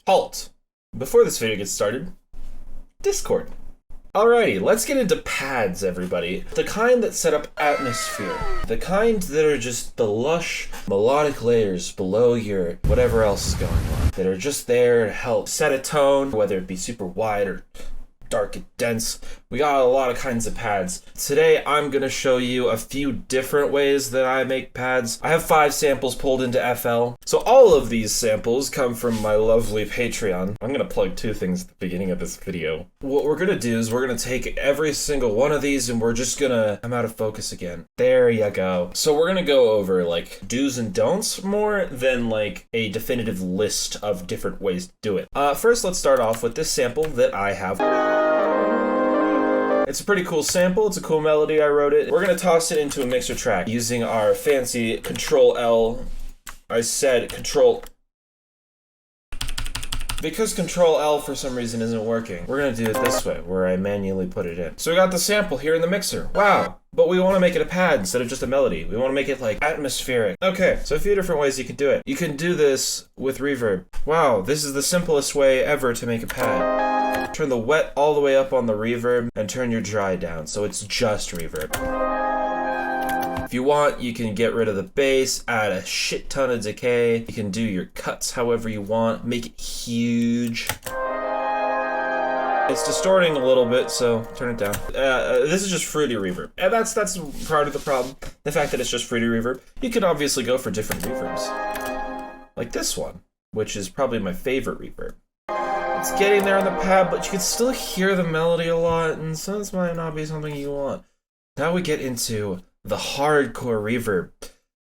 Halt! Before this video gets started, Discord. Alrighty, let's get into pads, everybody. The kind that set up atmosphere. The kind that are just the lush, melodic layers below your whatever else is going on. That are just there to help set a tone, whether it be super wide or dark and dense. We got a lot of kinds of pads. Today, I'm gonna show you a few different ways that I make pads. I have 5 samples pulled into FL. So all of these samples come from my lovely Patreon. I'm gonna plug 2 things at the beginning of this video. What we're gonna do is we're gonna take every single one of these and we're just gonna, I'm out of focus again. There you go. So we're gonna go over like do's and don'ts more than like a definitive list of different ways to do it. First, let's start off with this sample that I have. It's a pretty cool sample, it's a cool melody, I wrote it. We're gonna toss it into a mixer track using our fancy Control L. I said Control... Because Control L for some reason isn't working, we're gonna do it this way, where I manually put it in. So we got the sample here in the mixer. Wow. But we wanna make it a pad instead of just a melody. We wanna make it like atmospheric. Okay, so a few different ways you can do it. You can do this with reverb. Wow, this is the simplest way ever to make a pad. Turn the wet all the way up on the reverb and turn your dry down, so it's just reverb. If you want, you can get rid of the bass, add a shit ton of decay. You can do your cuts however you want, make it huge. It's distorting a little bit, so turn it down. This is just fruity reverb, and that's part of the problem. The fact that it's just fruity reverb. You can obviously go for different reverbs, like this one, which is probably my favorite reverb. It's getting there on the pad, but you can still hear the melody a lot, and so this might not be something you want. Now we get into the hardcore reverb.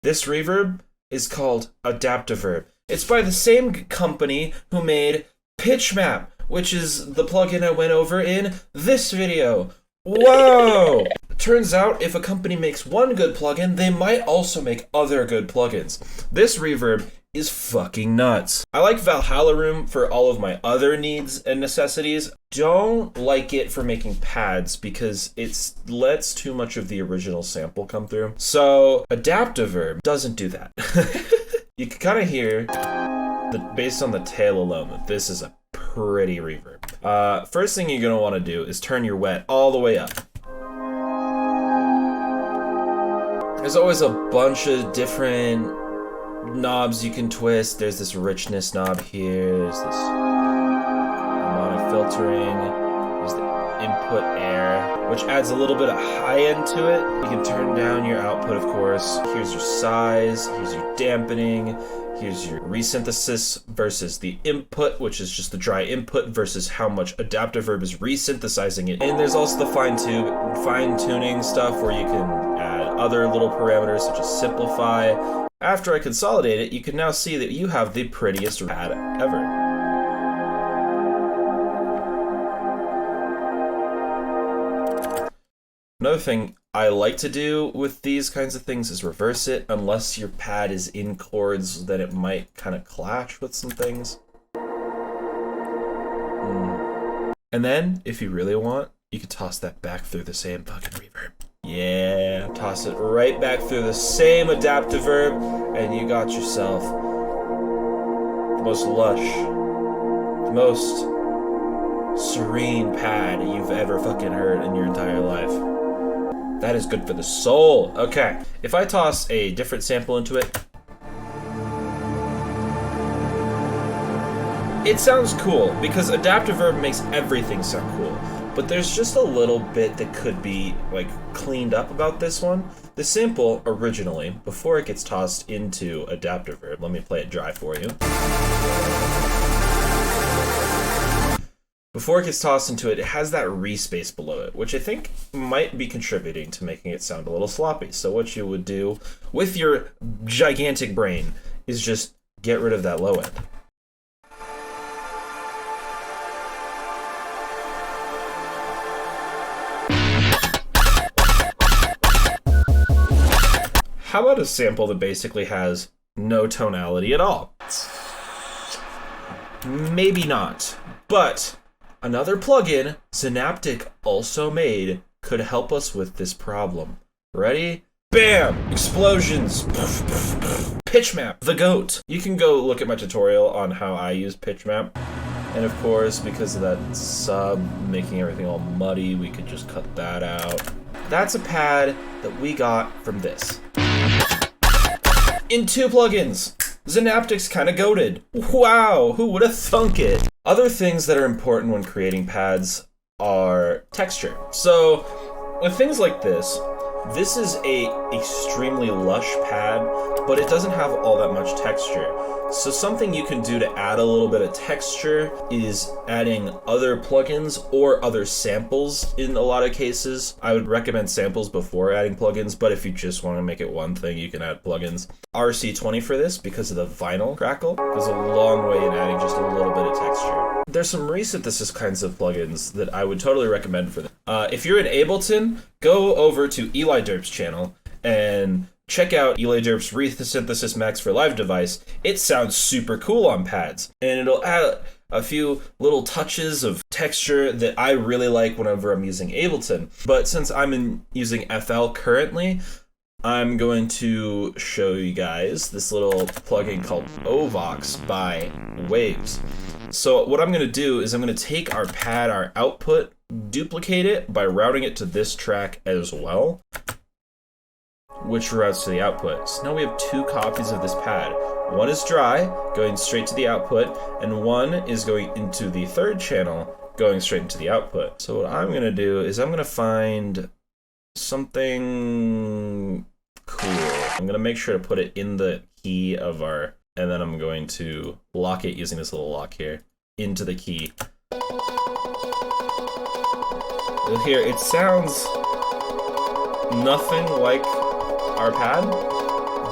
This reverb is called Adaptiverb. It's by the same company who made PITCHMAP, which is the plugin I went over in this video. Whoa! Turns out if a company makes one good plugin, they might also make other good plugins. This reverb is fucking nuts. I like Valhalla Room for all of my other needs and necessities. Don't like it for making pads because it lets too much of the original sample come through. So Adaptiverb doesn't do that. You can kind of hear, based on the tail alone, that this is a pretty reverb. First thing you're gonna want to do is turn your wet all the way up. There's always a bunch of different knobs you can twist. There's this richness knob here, there's this harmonic filtering, there's the input air, which adds a little bit of high end to it. You can turn down your output, of course. Here's your size, here's your dampening, here's your resynthesis versus the input, which is just the dry input versus how much Adaptiverb is resynthesizing it. And there's also the fine-tuning stuff where you can add other little parameters such as simplify. After I consolidate it, you can now see that you have the prettiest pad ever. Another thing I like to do with these kinds of things is reverse it, unless your pad is in chords, then it might kind of clash with some things. And then, if you really want, you can toss that back through the same fucking reverb. Yeah, toss it right back through the same Adaptiverb, and you got yourself the most lush, the most serene pad you've ever fucking heard in your entire life. That is good for the soul. Okay, if I toss a different sample into it, it sounds cool because Adaptiverb makes everything sound cool. But there's just a little bit that could be like cleaned up about this one. The sample originally, before it gets tossed into Adaptiverb, let me play it dry for you. Before it gets tossed into it, it has that re-space below it, which I think might be contributing to making it sound a little sloppy. So what you would do with your gigantic brain is just get rid of that low end. How about a sample that basically has no tonality at all? Maybe not, but another plugin Synaptic also made could help us with this problem. Ready? Bam! Explosions! PITCHMAP, the GOAT! You can go look at my tutorial on how I use PITCHMAP. And of course, because of that sub making everything all muddy, we could just cut that out. That's a pad that we got from this. In 2 plugins! Synaptic's kinda goated. Wow, who would have thunk it? Other things that are important when creating pads are texture. So, with things like this is a extremely lush pad, but it doesn't have all that much texture. So something you can do to add a little bit of texture is adding other plugins or other samples in a lot of cases. I would recommend samples before adding plugins, but if you just want to make it one thing, you can add plugins. RC20 for this, because of the vinyl crackle, goes a long way in adding just a little bit of texture. There's some resynthesis kinds of plugins that I would totally recommend for this. If you're in Ableton, go over to Eli Derp's channel and check out Eli Derp's Resynthesis Max for Live device. It sounds super cool on pads, and it'll add a few little touches of texture that I really like whenever I'm using Ableton. But since I'm using FL currently, I'm going to show you guys this little plugin called Ovox by Waves. So what I'm going to do is I'm going to take our pad, our output, duplicate it by routing it to this track as well, which routes to the output. So now we have 2 copies of this pad. One is dry, going straight to the output, and one is going into the 3rd channel, going straight into the output. So what I'm gonna do is I'm gonna find something cool. I'm gonna make sure to put it in the key of our, and then I'm going to lock it using this little lock here, into the key. You'll hear, it sounds nothing like our pad,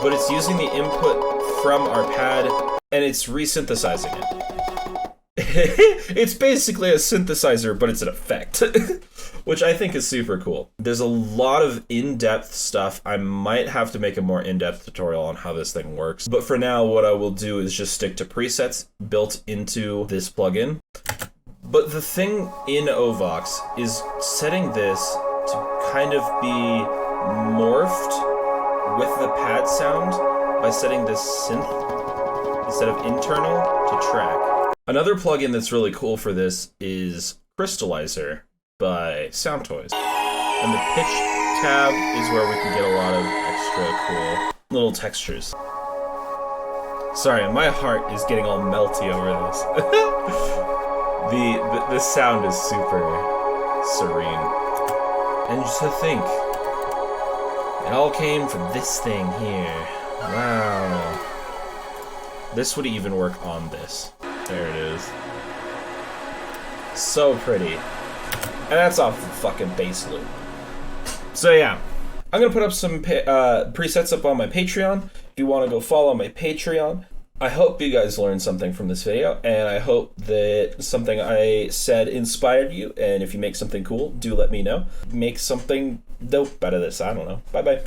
but it's using the input from our pad and it's resynthesizing it. It's basically a synthesizer, but it's an effect, which I think is super cool. There's a lot of in-depth stuff. I might have to make a more in-depth tutorial on how this thing works, but for now what I will do is just stick to presets built into this plugin. But the thing in Ovox is setting this to kind of be morphed with the pad sound by setting this synth instead of internal to track. Another plugin that's really cool for this is Crystallizer by Soundtoys. And the pitch tab is where we can get a lot of extra cool little textures. Sorry, my heart is getting all melty over this. The sound is super serene. And just to think, it all came from this thing here. Wow. This would even work on this. There it is. So pretty. And that's off the fucking bass loop. So yeah, I'm gonna put up some presets up on my Patreon. If you want to go follow my Patreon. I hope you guys learned something from this video, and I hope that something I said inspired you, and if you make something cool, do let me know. Make something dope out of this, I don't know. Bye-bye.